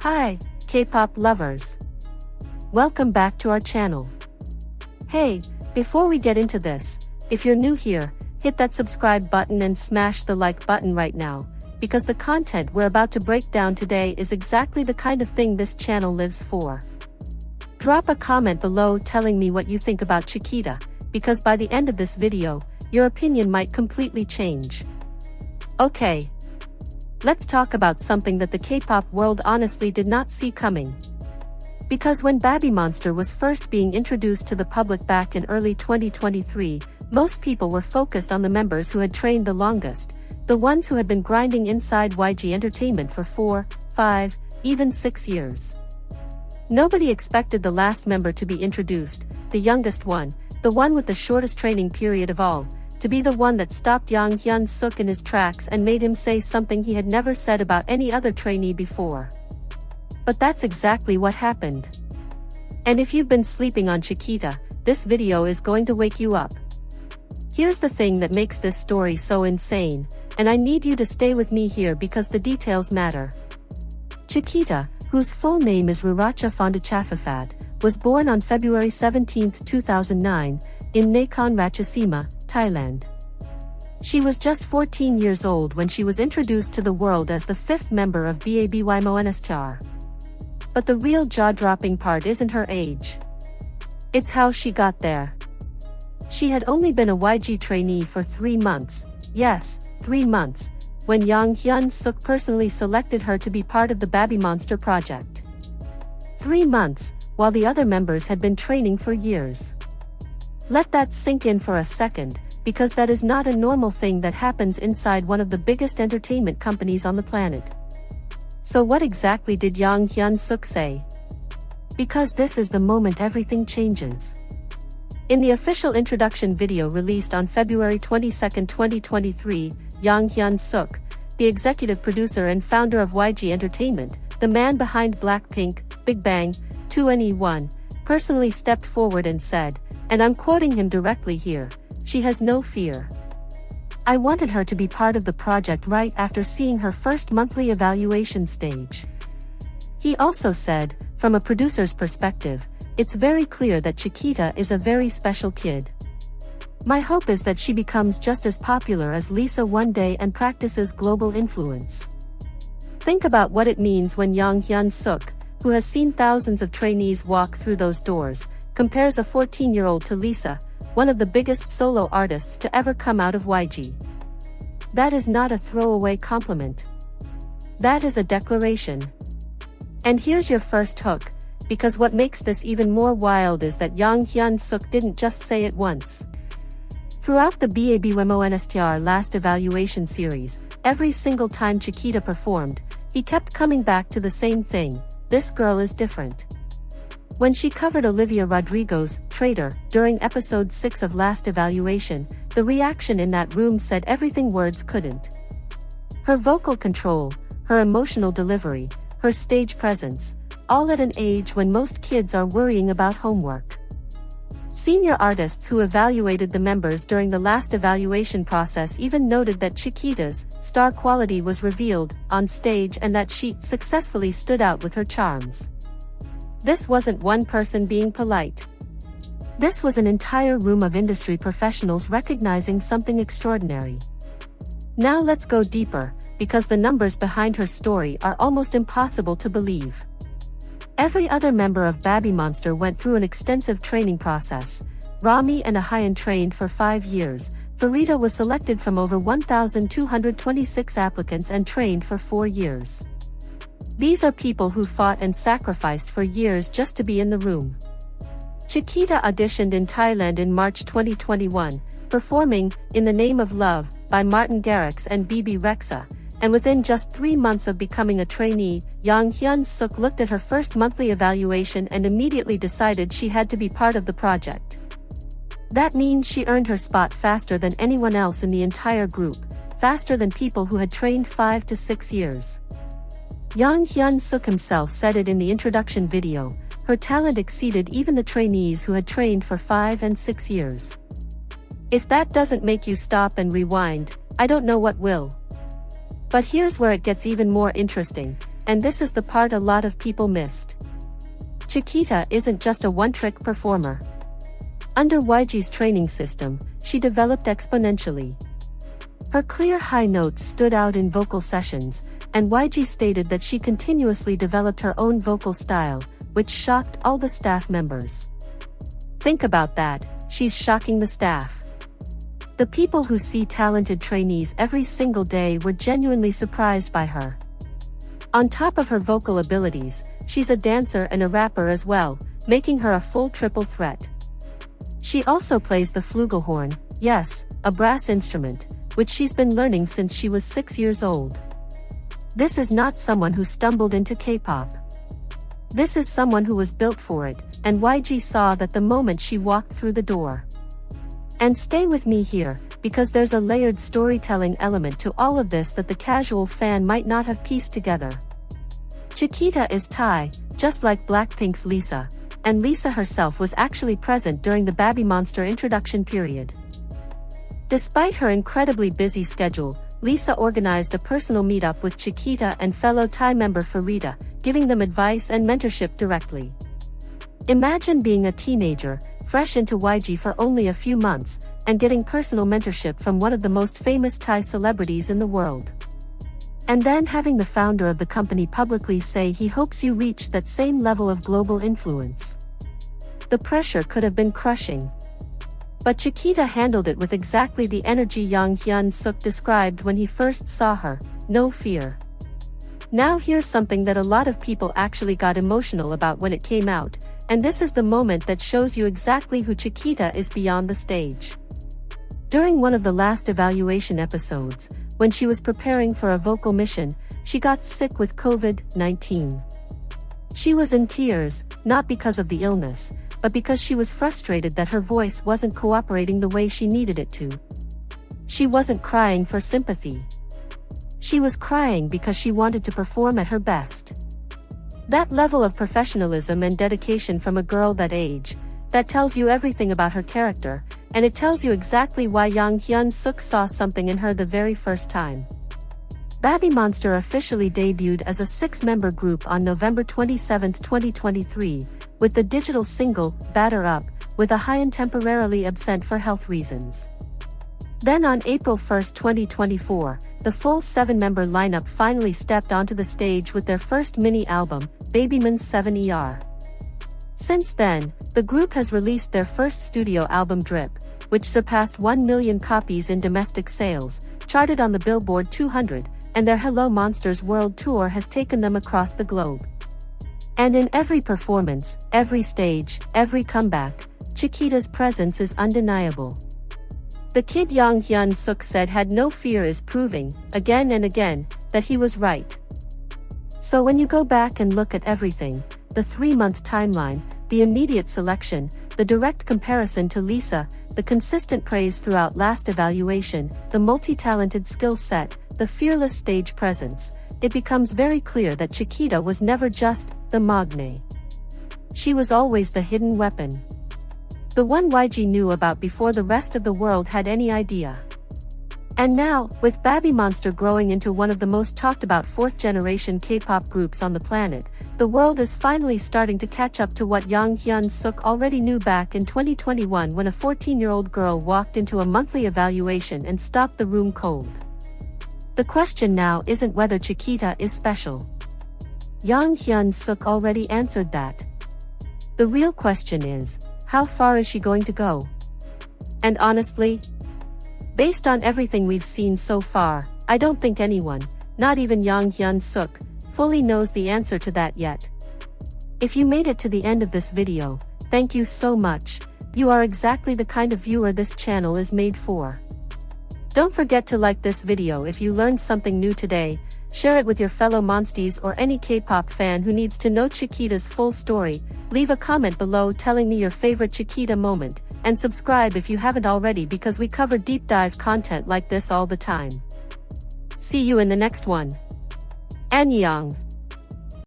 Hi, K-pop lovers. Welcome back to our channel. Hey, before we get into this, if you're new here, hit that subscribe button and smash the like button right now, because the content we're about to break down today is exactly the kind of thing this channel lives for. Drop a comment below telling me what you think about Chiquita, because by the end of this video, your opinion might completely change. Okay. Let's talk about something that the K-pop world honestly did not see coming. Because when BABYMONSTER was first being introduced to the public back in early 2023, most people were focused on the members who had trained the longest, the ones who had been grinding inside YG Entertainment for 4, 5, even 6 years. Nobody expected the last member to be introduced, the youngest one, the one with the shortest training period of all, to be the one that stopped Hyun-Suk in his tracks and made him say something he had never said about any other trainee before. But that's exactly what happened. And if you've been sleeping on Chiquita, this video is going to wake you up. Here's the thing that makes this story so insane, and I need you to stay with me here because the details matter. Chiquita, whose full name is Ruracha Fondachafafat, was born on February 17, 2009, in Nakhon Ratchasima, Thailand. She was just 14 years old when she was introduced to the world as the fifth member of BABYMONSTER. But the real jaw-dropping part isn't her age. It's how she got there. She had only been a YG trainee for 3 months, yes, 3 months, when Hyun-Suk personally selected her to be part of the BABYMONSTER project. 3 months, while the other members had been training for years. Let that sink in for a second, because that is not a normal thing that happens inside one of the biggest entertainment companies on the planet. So what exactly did Hyun-Suk say? Because this is the moment everything changes. In the official introduction video released on February 22, 2023, Hyun-Suk, the executive producer and founder of YG Entertainment, the man behind Blackpink, Big Bang, 2NE1, personally stepped forward and said, and I'm quoting him directly here, "She has no fear. I wanted her to be part of the project right after seeing her first monthly evaluation stage." He also said, from a producer's perspective, it's very clear that Chiquita is a very special kid. My hope is that she becomes just as popular as Lisa one day and practices global influence. Think about what it means when Hyun-Suk, who has seen thousands of trainees walk through those doors, compares a 14-year-old to Lisa, one of the biggest solo artists to ever come out of YG. That is not a throwaway compliment. That is a declaration. And here's your first hook, because what makes this even more wild is that Hyun-Suk didn't just say it once. Throughout the BABYMONSTER last evaluation series, every single time Chiquita performed, he kept coming back to the same thing: this girl is different. When she covered Olivia Rodrigo's Traitor during episode 6 of Last Evaluation, the reaction in that room said everything words couldn't. Her vocal control, her emotional delivery, her stage presence, all at an age when most kids are worrying about homework. Senior artists who evaluated the members during the last evaluation process even noted that Chiquita's star quality was revealed on stage and that she successfully stood out with her charms. This wasn't one person being polite. This was an entire room of industry professionals recognizing something extraordinary. Now let's go deeper, because the numbers behind her story are almost impossible to believe. Every other member of BABYMONSTER went through an extensive training process. Rami and ahyeon trained for 5 years, Pharita was selected from over 1,226 applicants and trained for 4 years. These are people who fought and sacrificed for years just to be in the room. Chiquita auditioned in Thailand in March 2021, performing In the Name of Love by Martin Garrix and BB Rexa, and within just 3 months of becoming a trainee, Hyun-Suk looked at her first monthly evaluation and immediately decided she had to be part of the project. That means she earned her spot faster than anyone else in the entire group, faster than people who had trained 5 to 6 years. Hyun-Suk himself said it in the introduction video, her talent exceeded even the trainees who had trained for 5 and 6 years. If that doesn't make you stop and rewind, I don't know what will. But here's where it gets even more interesting, and this is the part a lot of people missed. Chiquita isn't just a one-trick performer. Under YG's training system, she developed exponentially. Her clear high notes stood out in vocal sessions, and YG stated that she continuously developed her own vocal style, which shocked all the staff members. Think about that, she's shocking the staff. The people who see talented trainees every single day were genuinely surprised by her. On top of her vocal abilities, she's a dancer and a rapper as well, making her a full triple threat. She also plays the flugelhorn, yes, a brass instrument, which she's been learning since she was 6 years old. This is not someone who stumbled into K-pop. This is someone who was built for it, and YG saw that the moment she walked through the door. And stay with me here, because there's a layered storytelling element to all of this that the casual fan might not have pieced together. Chiquita is Thai, just like Blackpink's Lisa, and Lisa herself was actually present during the BABYMONSTER introduction period. Despite her incredibly busy schedule, Lisa organized a personal meetup with Chiquita and fellow Thai member Pharita, giving them advice and mentorship directly. Imagine being a teenager, fresh into YG for only a few months, and getting personal mentorship from one of the most famous Thai celebrities in the world. And then having the founder of the company publicly say he hopes you reach that same level of global influence. The pressure could have been crushing. But Chiquita handled it with exactly the energy Yang Hyun-suk described when he first saw her, no fear. Now here's something that a lot of people actually got emotional about when it came out, and this is the moment that shows you exactly who Chiquita is beyond the stage. During one of the last evaluation episodes, when she was preparing for a vocal mission, she got sick with COVID-19. She was in tears, not because of the illness, but because she was frustrated that her voice wasn't cooperating the way she needed it to. She wasn't crying for sympathy. She was crying because she wanted to perform at her best. That level of professionalism and dedication from a girl that age, that tells you everything about her character, and it tells you exactly why Yang Hyun-suk saw something in her the very first time. BABYMONSTER officially debuted as a 6-member group on November 27, 2023, with the digital single, Batter Up, with ahyeon temporarily absent for health reasons. Then on April 1, 2024, the full 7-member lineup finally stepped onto the stage with their first mini-album, BABYMONSTER. Since then, the group has released their first studio album Drip, which surpassed 1 million copies in domestic sales, charted on the Billboard 200, and their Hello Monsters World Tour has taken them across the globe. And in every performance, every stage, every comeback, Chiquita's presence is undeniable. The kid Yang Hyun-suk said had no fear is proving, again and again, that he was right. So when you go back and look at everything, the 3-month timeline, the immediate selection, the direct comparison to Lisa, the consistent praise throughout last evaluation, the multi-talented skill set, the fearless stage presence, it becomes very clear that Chiquita was never just the magne. She was always the hidden weapon. The one YG knew about before the rest of the world had any idea. And now, with BABYMONSTER growing into one of the most talked about 4th-generation K-pop groups on the planet, the world is finally starting to catch up to what Yang Hyun-suk already knew back in 2021 when a 14-year-old girl walked into a monthly evaluation and stopped the room cold. The question now isn't whether Chiquita is special. Yang Hyun-suk already answered that. The real question is, how far is she going to go? And honestly, based on everything we've seen so far, I don't think anyone, not even Yang Hyun-suk, fully knows the answer to that yet. If you made it to the end of this video, thank you so much. You are exactly the kind of viewer this channel is made for. Don't forget to like this video if you learned something new today, share it with your fellow monsties or any K-pop fan who needs to know Chiquita's full story, leave a comment below telling me your favorite Chiquita moment, and subscribe if you haven't already because we cover deep dive content like this all the time. See you in the next one. Ahyeon.